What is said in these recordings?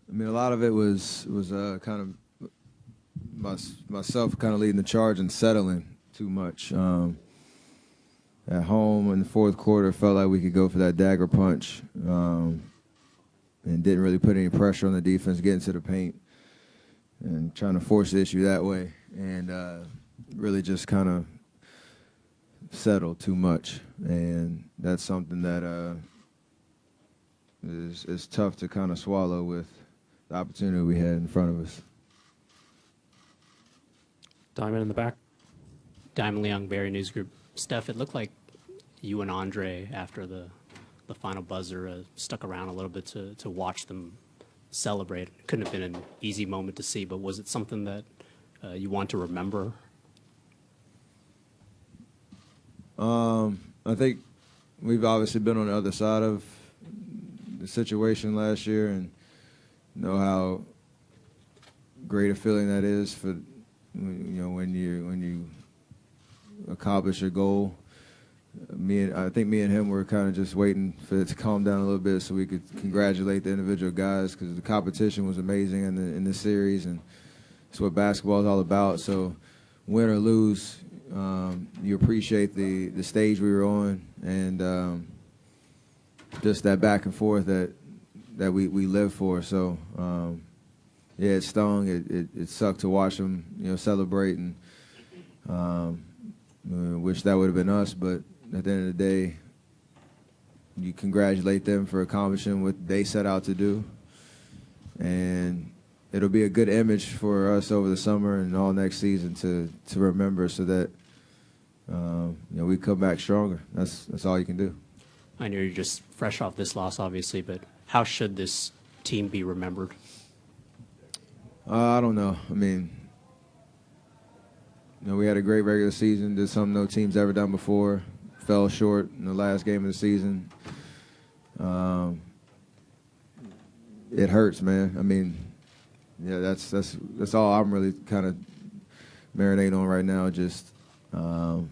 I mean, a lot of it was kind of myself kind of leading the charge and settling too much. At home in the fourth quarter, felt like we could go for that dagger punch, and didn't really put any pressure on the defense, getting to the paint, and trying to force the issue that way, and really just kind of settled too much, and that's something that is tough to kind of swallow with the opportunity we had in front of us. Diamond in the back. Diamond Leong, Barry News Group. Steph, it looked like you and Andre, after the final buzzer, stuck around a little bit to watch them celebrate. It couldn't have been an easy moment to see, but was it something that you want to remember? I think we've obviously been on the other side of the situation last year and know how great a feeling that is for, when you accomplish your goal. I think me and him were kind of just waiting for it to calm down a little bit so we could congratulate the individual guys, because the competition was amazing in this series, and it's what basketball is all about. So win or lose, you appreciate the stage we were on, and just that back and forth that we live for. So yeah, it stung. It sucked to watch them celebrate, and wish that would have been us, but at the end of the day, you congratulate them for accomplishing what they set out to do, and it'll be a good image for us over the summer and all next season to remember, so that we come back stronger. That's all you can do. I know you're just fresh off this loss, obviously, but how should this team be remembered? I don't know. I mean, we had a great regular season, did something no team's ever done before, fell short in the last game of the season. It hurts, man. I mean, yeah, that's all I'm really kind of marinating on right now. Just, proud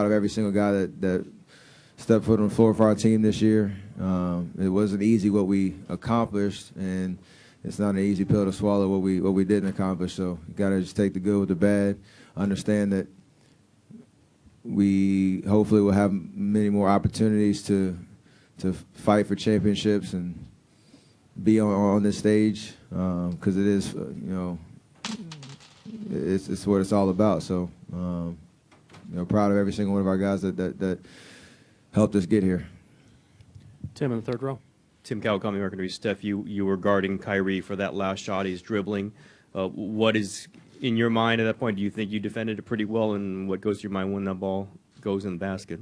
of every single guy that stepped foot on the floor for our team this year. It wasn't easy what we accomplished, and it's not an easy pill to swallow what we didn't accomplish. So you got to just take the good with the bad. Understand that we hopefully will have many more opportunities to fight for championships and be on this stage, because it is, it's what it's all about. So proud of every single one of our guys that helped us get here. Tim in the third row. Tim Kawakami, American News. Steph, you were guarding Kyrie for that last shot. He's dribbling. What is in your mind at that point? Do you think you defended it pretty well, and what goes through your mind when that ball goes in the basket?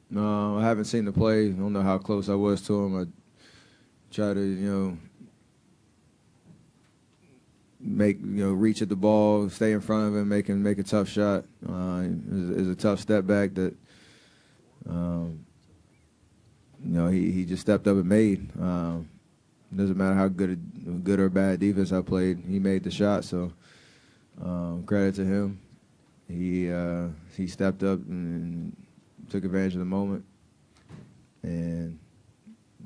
No, I haven't seen the play. I don't know how close I was to him. I try to, reach at the ball, stay in front of him, make a tough shot. It was a tough step back that, he just stepped up and made. Doesn't matter how good or bad defense I played, he made the shot. So credit to him. He stepped up and took advantage of the moment. And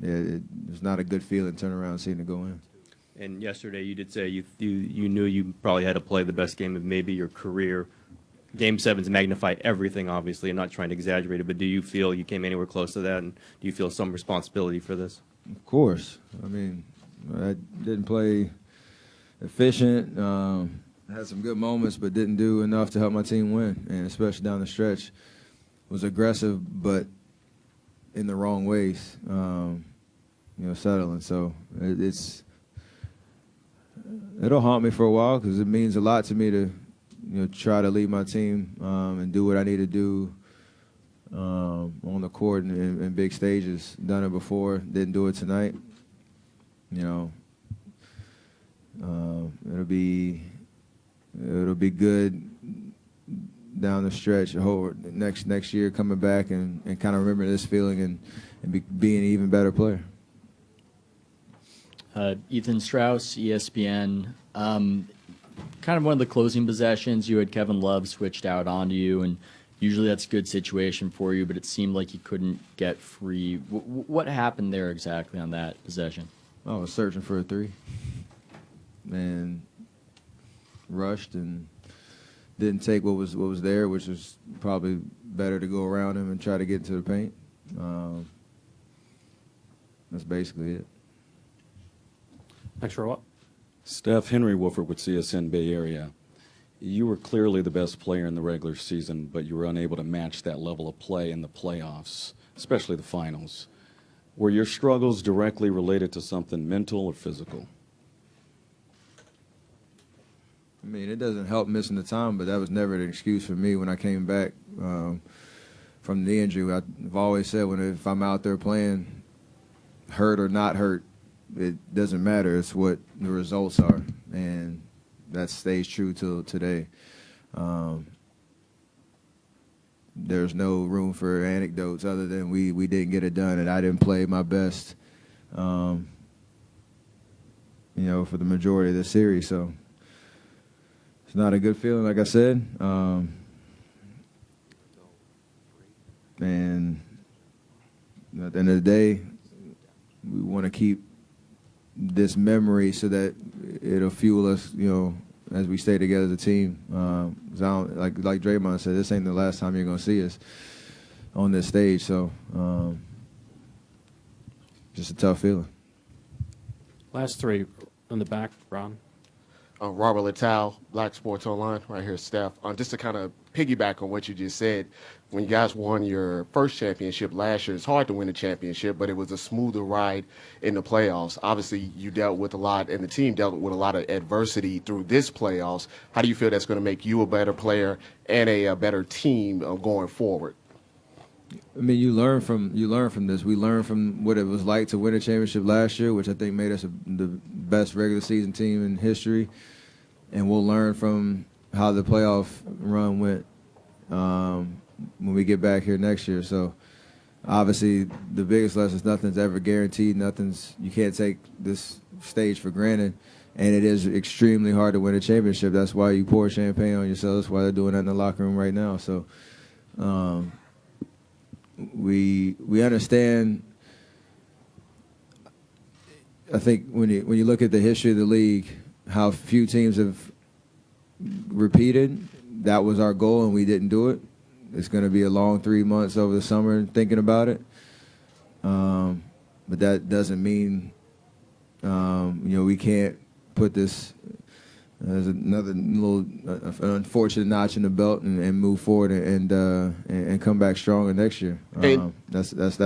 it was not a good feeling turning around and seeing it go in. And yesterday you did say you knew you probably had to play the best game of maybe your career. Game 7s magnify everything, obviously. I'm not trying to exaggerate it, but do you feel you came anywhere close to that, and do you feel some responsibility for this? Of course. I mean, I didn't play efficient. Had some good moments, but didn't do enough to help my team win, and especially down the stretch. Was aggressive, but in the wrong ways, settling. So it'll haunt me for a while, because it means a lot to me to try to lead my team and do what I need to do on the court and in big stages. Done it before, didn't do it tonight. It'll be good down the stretch. Next year coming back and kind of remember this feeling and being an even better player. Ethan Strauss, ESPN. Kind of one of the closing possessions, you had Kevin Love switched out onto you, and Usually that's a good situation for you, but it seemed like you couldn't get free. What happened there exactly on that possession? I was searching for a three and rushed and didn't take what was there, which was probably better to go around him and try to get into the paint. That's basically it. Next row up. Steph, Henry Wolford with CSN Bay Area. You were clearly the best player in the regular season, but you were unable to match that level of play in the playoffs, especially the finals. Were your struggles directly related to something mental or physical? I mean, it doesn't help missing the time, but that was never an excuse for me when I came back from the injury. I've always said if I'm out there playing, hurt or not hurt, it doesn't matter. It's what the results are, and that stays true till today. There's no room for anecdotes other than we didn't get it done, and I didn't play my best, for the majority of the series. So it's not a good feeling, like I said. And at the end of the day, we want to keep this memory so that it'll fuel us, as we stay together as a team. 'Cause like Draymond said, this ain't the last time you're going to see us on this stage. So just a tough feeling. Last three in the back, Ron. Robert Littell, Black Sports Online, right here, Steph. Just to kind of piggyback on what you just said, when you guys won your first championship last year, it's hard to win a championship, but it was a smoother ride in the playoffs. Obviously, you dealt with a lot, and the team dealt with a lot of adversity through this playoffs. How do you feel that's going to make you a better player and a better team going forward? I mean, you learn from this. We learned from what it was like to win a championship last year, which I think made us the best regular season team in history. And we'll learn from how the playoff run went when we get back here next year. So obviously, the biggest lesson is nothing's ever guaranteed. You can't take this stage for granted. And it is extremely hard to win a championship. That's why you pour champagne on yourself. That's why they're doing that in the locker room right now. So we understand. I think when you look at the history of the league, how few teams have repeated, that was our goal, and we didn't do it. It's going to be a long 3 months over the summer thinking about it. But that doesn't mean, we can't put this as another little unfortunate notch in the belt and move forward and come back stronger next year. That's